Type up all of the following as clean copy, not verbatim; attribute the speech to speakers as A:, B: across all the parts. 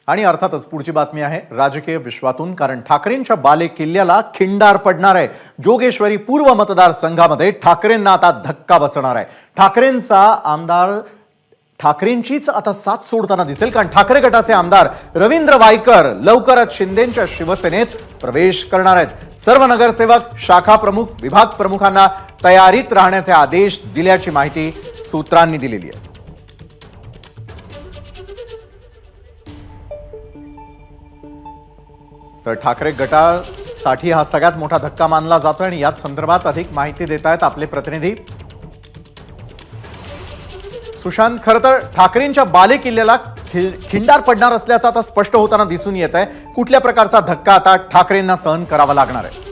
A: आणि अर्थातच पुढची बातमी आहे राजकीय विश्वातून, कारण ठाकरेंच्या बाले किल्ल्याला खिंडार पडणार आहे। जोगेश्वरी पूर्व मतदारसंघामध्ये ठाकरेंना आता धक्का बसणार आहे। ठाकरेंचा आमदार ठाकरेंचीच आता साथ सोडताना दिसेल, कारण ठाकरे गटाचे आमदार रवींद्र वायकर लवकरच शिंदेंच्या शिवसेनेत प्रवेश करणार आहेत। सर्व नगरसेवक, शाखा प्रमुख, विभाग प्रमुखांना तयारीत राहण्याचे आदेश दिल्याची माहिती सूत्रांनी दिलेली आहे। तर ठाकरे गटासाठी हा सगळ्यात मोठा धक्का मानला जातोय आणि याच संदर्भात अधिक माहिती देत आहेत आपले प्रतिनिधी सुशांत। खरं तर ठाकरेंच्या बाले किल्ल्याला खिंडार पडणार असल्याचं आता स्पष्ट होताना दिसून येत आहे। कुठल्या प्रकारचा धक्का आता ठाकरेंना सहन करावा लागणार आहे?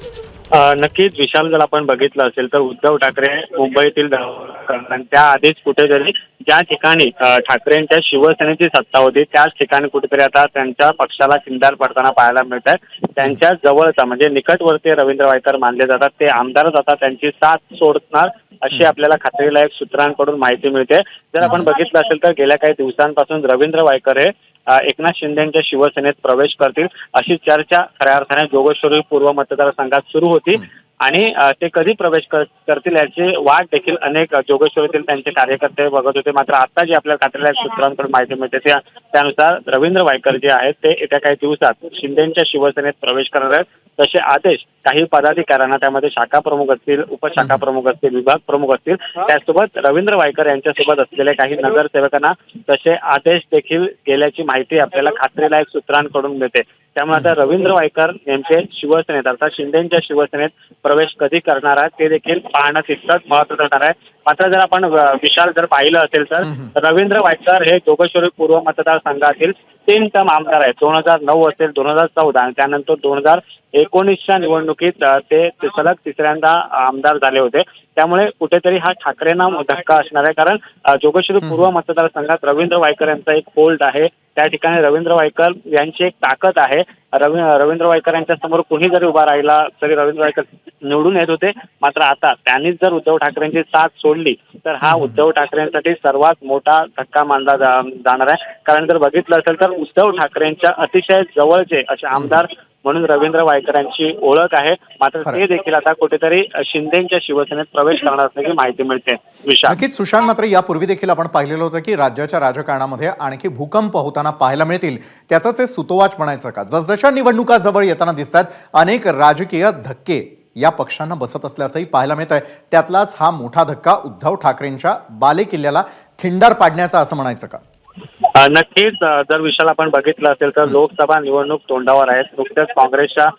B: नक्कीच विशाल, जर आपण बघितलं असेल तर उद्धव ठाकरे मुंबईतील त्याआधीच कुठेतरी ज्या ठिकाणी ठाकरेंच्या शिवसेनेची सत्ता होती त्याच ठिकाणी कुठेतरी आता त्यांच्या पक्षाला खिंडार पडताना पाहायला मिळत आहे। त्यांच्या जवळचा म्हणजे निकटवर्तीय रवींद्र वायकर मानले जातात ते आमदारच आता त्यांची साथ सोडणार अशी आपल्याला खात्रीलायक सूत्रांकडून माहिती मिळते। जर आपण बघितलं असेल तर गेल्या काही दिवसांपासून रवींद्र वायकर हे एकनाथ शिंदेंच्या शिवसेनेत प्रवेश करतील अशी चर्चा खऱ्या अर्थाने जोगेश्वरी पूर्व मतदारसंघात सुरू होती आणि ते कधी प्रवेश करतील याची वाट देखील अनेक जोगेश्वरीतील त्यांचे कार्यकर्ते बघत होते। मात्र आता जी आपल्याला खात्रीलायक सूत्रांकडून माहिती मिळते त्यानुसार रवींद्र वायकर जे आहेत ते येत्या काही दिवसात शिंदेंच्या शिवसेनेत प्रवेश करणार आहेत। तसे आदेश काही पदाधिकाऱ्यांना, त्यामध्ये शाखा प्रमुख असतील, उपशाखा प्रमुख असतील, विभाग प्रमुख असतील, त्यासोबत रवींद्र वायकर यांच्यासोबत असलेल्या काही नगरसेवकांना तसे आदेश देखील गेल्याची माहिती आपल्याला खात्रीलायक सूत्रांकडून मिळते। त्यामुळे आता रवींद्र वायकर यांचे शिवसेनेत अर्थात शिंदेंच्या शिवसेनेत प्रवेश कधी करणार आहेत ते देखील पाहणं तितकंच महत्त्वाचं ठरणार आहे। मात्र जर आपण विशाल जर पाहिलं असेल तर रवींद्र वायकर हे जोगेश्वरी पूर्व मतदारसंघातील 3 टर्म आमदार आहेत। 2009 असेल, 2014 आणि त्यानंतर 2019च्या निवडणुकीत ते सलग तिसऱ्यांदा आमदार झाले होते। त्यामुळे कुठेतरी हा ठाकरेंना धक्का असणार आहे, कारण जोगेश्वरी पूर्व मतदारसंघात रवींद्र वायकर यांचा एक होल्ड आहे। त्या ठिकाणी रवींद्र वायकर यांची एक ताकद आहे। रवींद्र वायकर यांच्या समोर कोणी जरी उभा राहिला तरी रवींद्र वायकर निवडून येत होते। मात्र आता त्यांनीच जर उद्धव ठाकरेंची साथ सोडली तर हा उद्धव ठाकरेंसाठी सर्वात मोठा धक्का मानला जाणार आहे। कारण जर बघितलं असेल तर उद्धव ठाकरेंच्या अतिशय जवळचे असे आमदार म्हणून रवींद्र वायकर यांची ओळख आहे। मात्र ते देखील आता कुठेतरी शिंदेंच्या शिवसेनेत प्रवेश करणार असल्याची माहिती मिळते।
A: नक्कीच सुशांत, मात्र यापूर्वी देखील आपण पाहिलेलं होतं की राज्याच्या राजकारणामध्ये आणखी भूकंप होताना पाहायला मिळतील, त्याचंच हे सुतोवाच म्हणायचं का? जसजशा निवडणुका जवळ येताना दिसतात अनेक राजकीय धक्के या पक्षांना बसत असल्याचंही पाहायला मिळत आहे। त्यातलाच हा मोठा धक्का उद्धव ठाकरेंच्या बाले किल्ल्याला खिंडार पाडण्याचा असं म्हणायचं का?
B: नक्कीच जर विशाल आपण बघितलं असेल तर लोकसभा निवडणूक तोंडावर आहेत। नुकत्याच काँग्रेसच्या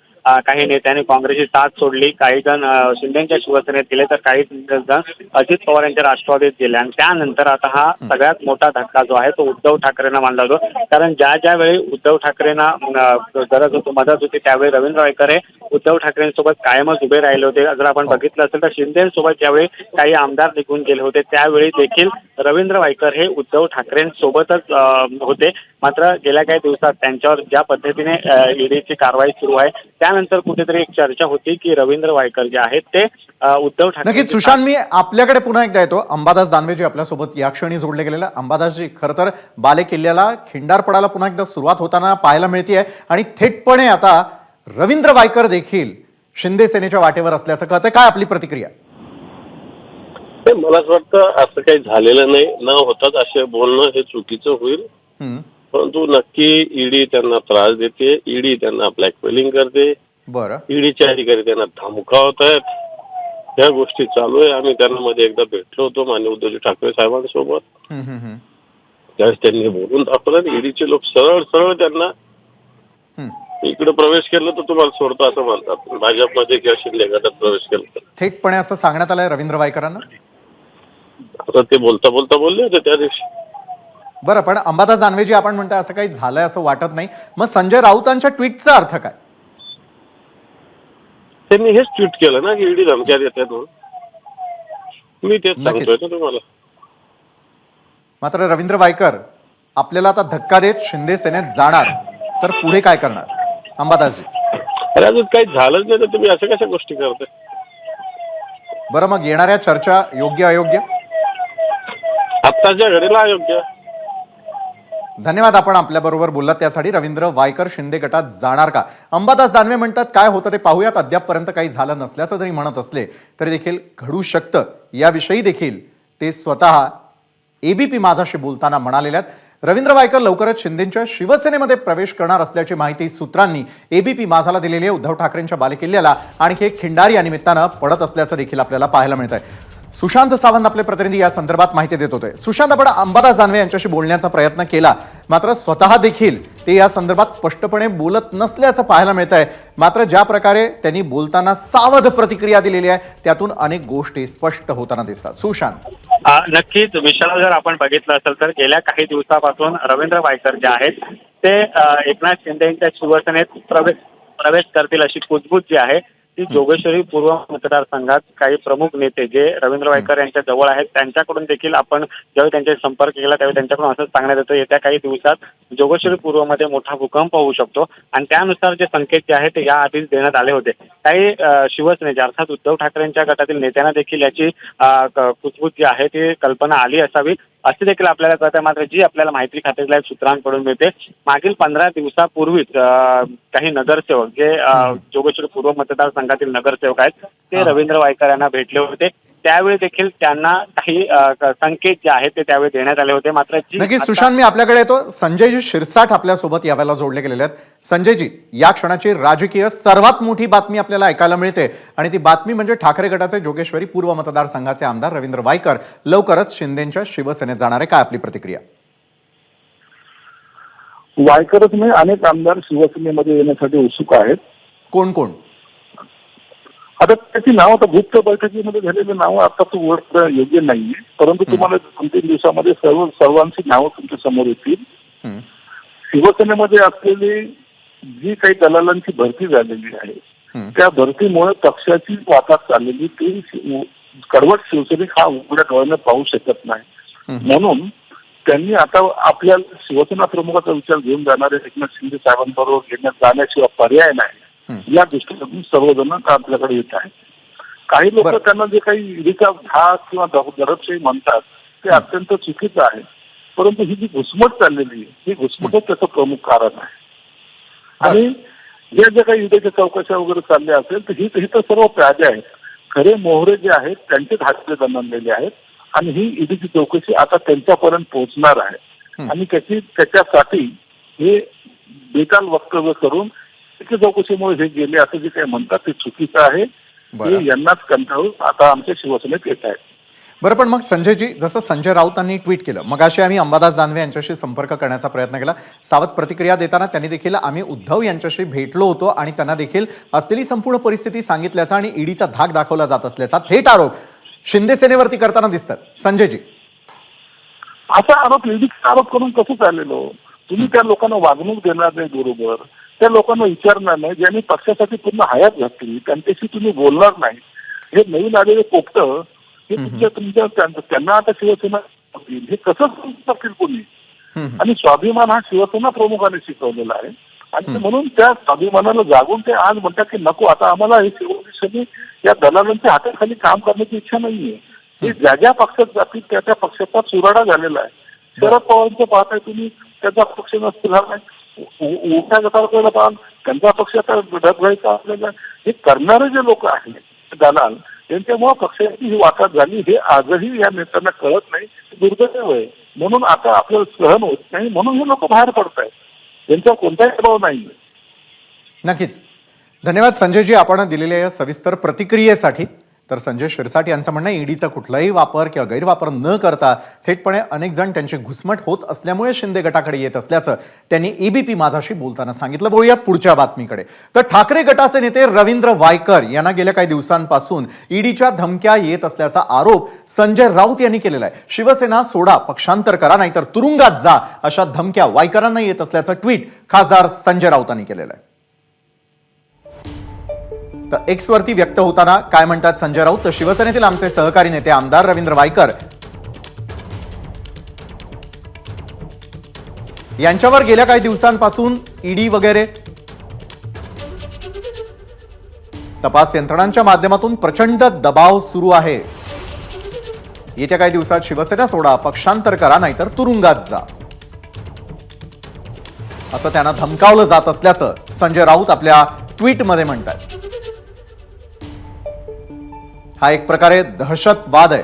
B: काही नेत्यांनी काँग्रेसची साथ सोडली, काही जण शिंदेंच्या शिवसेनेत गेले तर काही जण अजित पवार यांच्या राष्ट्रवादीत गेले आणि त्यानंतर आता हा सगळ्यात मोठा धक्का जो आहे तो उद्धव ठाकरेंना मानला जातो। कारण ज्यावेळी उद्धव ठाकरेंना मदत होती त्यावेळी रवींद्र वायकर हे उद्धव ठाकरेंसोबत कायमच उभे राहिले होते। जर आपण बघितलं असेल तर शिंदेसोबत ज्यावेळी काही आमदार निघून गेले होते त्यावेळी देखील रवींद्र वायकर हे उद्धव ठाकरेंसोबतच होते। मात्र गेल्या काही दिवसात त्यांच्यावर ज्या पद्धतीने ईडीची कारवाई सुरू आहे त्यानंतर कुठेतरी एक चर्चा होती की रवींद्र वायकर जे आहेत ते उद्धव ठाकरे।
A: नक्कीच सुशांत, मी आपल्याकडे पुन्हा एकदा येतो। अंबादास दानवेजी आपल्यासोबत या क्षणी जोडले गेलेला। अंबादासजी, खरं तर बाले किल्ल्याला खिंडार पडायला पुन्हा एकदा सुरुवात होताना पाहायला मिळते आणि थेटपणे आता रवींद्र वायकर देखील शिंदे सेनेच्या वाटेवर असल्याचं कळतंय। काय आपली प्रतिक्रिया?
C: मला असं वाटतं असं काही झालेलं नाही, न होताच असे बोलणं हे चुकीचं होईल। परंतु नक्की ईडी त्यांना त्रास देते, ईडी त्यांना ब्लॅकमेलिंग करते,
A: बरं,
C: ईडीचे अधिकारी त्यांना धमकावत आहेत। ह्या गोष्टी चालू आहे। आम्ही त्यांना मध्ये एकदा भेटलो होतो माननीय उद्धवजी ठाकरे साहेबांसोबत, त्यावेळेस त्यांनी बोलून दाखवलं। ईडीचे लोक सरळ सरळ त्यांना इकडे प्रवेश केला तर तुम्हाला सोडतो असं म्हणतात, भाजपमध्ये किंवा शिंदे गटात प्रवेश केला
A: थेटपणे असं सांगण्यात आलंय रवींद्र वायकरांना।
C: आता ते बोलता बोलता बोलले होते त्या दिवशी।
A: बरं, पण अंबादास दानवेजी आपण म्हणताय असं काही झालंय असं वाटत नाही, मग संजय राऊतांच्या ट्विटचा अर्थ काय?
C: त्यांनी हेच ट्विट केलं ना की ईडी धमक्या देतात म्हणून, मी तेच सांगतोय ना तुम्हाला।
A: मात्र रवींद्र वायकर आपल्याला आता धक्का देत शिंदे सेनेत जाणार तर पुढे काय करणार अंबादासजी?
C: अरे अजून काही झालंच नाही तर तुम्ही असं कशा गोष्टी करताय?
A: बरं, मग येणाऱ्या चर्चा योग्य अयोग्य?
C: आत्ताच्या घडीला अयोग्य।
A: धन्यवाद. आपण आपल्याबरोबर बोललात त्यासाठी. रवींद्र वायकर शिंदे गटात जाणार का? अंबादास दानवे म्हणतात काय होतं ते पाहूयात. अद्यापपर्यंत काही झालं नसल्याचं जरी म्हणत असले तरी देखील घडू शकतं याविषयी देखील ते स्वतः एबीपी माझाशी बोलताना म्हणालेले आहेत. रवींद्र वायकर लवकरच शिंदेच्या शिवसेनेमध्ये प्रवेश करणार असल्याची माहिती सूत्रांनी एबीपी माझाला दिलेली आहे. उद्धव ठाकरेंच्या बालेकिल्ल्याला आणखी एक खिंडार या निमित्तानं पडत असल्याचं देखील आपल्याला पाहायला मिळत आहे. सुशांत सावंत आपले प्रतिनिधी या संदर्भात माहिती देत होते. सुशांत, आपण अंबादास दानवे यांच्याशी बोलण्याचा प्रयत्न केला, मात्र स्वतः देखील ते या संदर्भात स्पष्टपणे बोलत नसल्याचं पाहायला मिळत आहे. मात्र ज्या प्रकारे त्यांनी बोलताना सावध प्रतिक्रिया दिलेली आहे त्यातून अनेक गोष्टी स्पष्ट होताना दिसतात. सुशांत,
B: नक्कीच विशाल, जर आपण बघितलं असेल तर गेल्या काही दिवसापासून रवींद्र वायकर जे आहेत ते एकनाथ शिंदे यांच्या शिवसेनेत प्रवेश करतील अशी कुजबूज जी आहे ती जोगेश्वरी पूर्व मतदारसंघात काही प्रमुख नेते जे रवींद्र वायकर यांच्या जवळ आहेत त्यांच्याकडून देखील आपण ज्यावेळी त्यांच्याशी संपर्क केला त्यावेळी त्यांच्याकडून असंच सांगण्यात येतं येत्या काही दिवसात जोगेश्वरी पूर्वमध्ये मोठा भूकंप होऊ शकतो. आणि त्यानुसार जे संकेत जे आहेत ते या आधीच देण्यात आले होते. काही शिवसेनेचे अर्थात उद्धव ठाकरेंच्या गटातील नेत्यांना देखील याची कुजबूज जी आहे ती कल्पना आली असावी असे देखील आपल्याला कळतं. मात्र जी आपल्याला माहिती खात्यातल्या सूत्रांकडून मिळते मागील 15 दिवसापूर्वीच काही नगरसेवक जे जोगेश्वरी पूर्व मतदारसंघातील नगरसेवक आहेत ते रवींद्र वायकर यांना भेटले होते. त्यावेळी देखील त्यांना काही संकेत जे आहेत ते त्यावेळी देण्यात आले होते. मात्र
A: नक्की सुशांत, मी आपल्याकडे येतो. संजयजी शिरसाट आपल्यासोबत यावेळेला जोडले गेलेले आहेत. संजयजी, या क्षणाची राजकीय सर्वात मोठी बातमी आपल्याला ऐकायला मिळते आणि ती बातमी म्हणजे ठाकरे गटाचे जोगेश्वरी पूर्व मतदारसंघाचे आमदार रवींद्र वायकर लवकरच शिंदेच्या शिवसेनेत जाणार आहे. काय आपली प्रतिक्रिया?
D: वायकरच नाही, अनेक आमदार शिवसेनेमध्ये येण्यासाठी उत्सुक आहेत.
A: कोण कोण?
D: आता त्याची नाव आता गुप्त बैठकीमध्ये झालेली नावं आता तू वर्ड योग्य नाहीये, परंतु तुम्हाला 2-3 दिवसामध्ये सर्वांची नावं तुमच्या समोर येतील. शिवसेनेमध्ये असलेली जी काही दलालांची भरती झालेली आहे त्या भरतीमुळे पक्षाची वाटात चाललेली ती कडवट शिवसैनिक हा उघड्या डोळ्याने पाहू शकत नाही. म्हणून त्यांनी आता आपल्या शिवसेना प्रमुखाचा विचार घेऊन जाणारे एकनाथ शिंदे साहेबांबरोबर जाण्याशिवाय पर्याय नाही या दृष्टीने सर्वजण आपल्याकडे येत आहेत. काही लोक त्यांना जे काही ईडीचा धाक किंवा दडपशाही म्हणतात ते अत्यंत चुकीचं आहे, परंतु ही जी घुसमट चाललेली आहे ही घुसमटच त्याचं प्रमुख कारण आहे. आणि या ज्या काही ईडीच्या चौकशा वगैरे चालल्या असेल तर ही तर सर्व प्यादे आहेत. खरे मोहरे जे आहेत त्यांचे धाकटे बनवलेले आहेत आणि ही ईडीची चौकशी आता त्यांच्यापर्यंत पोहोचणार आहे. आणि त्याच्यासाठी हे बेताल वक्तव्य करून चौकशीमुळे हे गेले असं जे काही म्हणतात ते चुकीचं आहे. हे यांनाच कंटाळून आता आमच्या शिवसेनेत येत आहेत.
A: बरं, पण मग संजयजी, जसं संजय राऊतांनी ट्विट केलं, मगाशी आम्ही अंबादास दानवे यांच्याशी संपर्क करण्याचा प्रयत्न केला. सावध प्रतिक्रिया देताना त्यांनी देखील आम्ही उद्धव यांच्याशी भेटलो होतो आणि त्यांना देखील असलेली संपूर्ण परिस्थिती सांगितल्याचा आणि ईडीचा धाक दाखवला जात असल्याचा थेट आरोप शिंदे सेनेवरती करताना दिसतात. संजयजी,
D: असा आरोप ईडीचा आरोप करून कसं चाललेलो? तुम्ही त्या लोकांना वागणूक देणार नाही, बरोबर त्या लोकांना विचारणार नाही ज्यांनी पक्षासाठी पूर्ण हयात घातली त्यांच्याशी तुम्ही बोलणार नाही. हे नवीन आलेले पोपट हे तुमच्या त्यांना आता शिवसेना हे कसं करतील कोणी? आणि स्वाभिमान हा शिवसेना प्रमुखाने शिकवलेला आहे आणि म्हणून त्या स्वाभिमानाला जागून ते आज म्हणतात की नको आता आम्हाला हे शिवसेने या दलालांच्या हाताखाली काम करण्याची इच्छा नाहीये. हे ज्या ज्या पक्षात जातील त्या त्या पक्षाचा चुराडा झालेला आहे. शरद पवारांचं पाहताय तुम्ही, त्याचा पक्ष नसतील उठ्या गटाला पाहाल त्यांचा पक्ष आता ढगवायचा आपल्याला. हे करणारे जे लोक आहेत दलाल त्यांच्यामुळे पक्षाची ही वाटात झाली हे आजही या नेत्यांना कळत नाही. दुर्दैव आहे. म्हणून आता आपल्याला सहन होत नाही म्हणून हे लोक बाहेर पडत आहेत. त्यांचा कोणताही दबाव नाही.
A: नक्कीच धन्यवाद संजयजी आपण दिलेल्या या सविस्तर प्रतिक्रियेसाठी. तर संजय शिरसाट यांचं म्हणणं ईडीचा कुठलाही वापर किंवा गैरवापर न करता थेटपणे अनेक जण त्यांची घुसमट होत असल्यामुळे शिंदे गटाकडे येत असल्याचं त्यांनी एबीपी माझाशी बोलताना सांगितलं. बोलूयात पुढच्या बातमीकडे. तर ठाकरे गटाचे नेते रवींद्र वायकर यांना गेल्या काही दिवसांपासून ईडीच्या धमक्या येत असल्याचा आरोप संजय राऊत यांनी केलेला आहे. शिवसेना सोडा, पक्षांतर करा नाहीतर तुरुंगात जा अशा धमक्या वायकरांना येत असल्याचं ट्विट खासदार संजय राऊतांनी केलेलं आहे. तर एक्स वरती व्यक्त होताना काय म्हणतात संजय राऊत? तर शिवसेनेतील आमचे सहकारी नेते आमदार रवींद्र वायकर यांच्यावर गेल्या काही दिवसांपासून ईडी वगैरे तपास यंत्रणांच्या माध्यमातून प्रचंड दबाव सुरू आहे. येत्या काही दिवसात शिवसेना सोडा, पक्षांतर करा नाहीतर तुरुंगात जा. असं त्यांना धमकावलं जात असल्याचं संजय राऊत आपल्या ट्विटमध्ये म्हणतात. हा एक प्रकारे दहशतवाद आहे.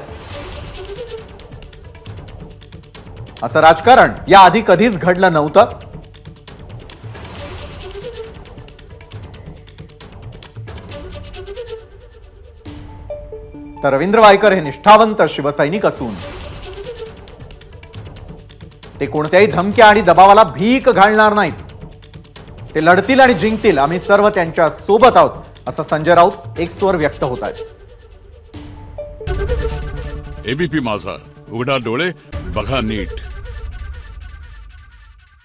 A: असं राजकारण याआधी कधीच घडलं नव्हतं. तर रवींद्र वायकर हे निष्ठावंत शिवसैनिक असून ते कोणत्याही धमक्या आणि दबावाला भीक घालणार नाहीत. ते लढतील आणि जिंकतील. आम्ही सर्व त्यांच्या सोबत आहोत, असं संजय राऊत एक्सवर व्यक्त होत आहेत.
E: एबीपी माझा, उघडा डोळे बघा नीट.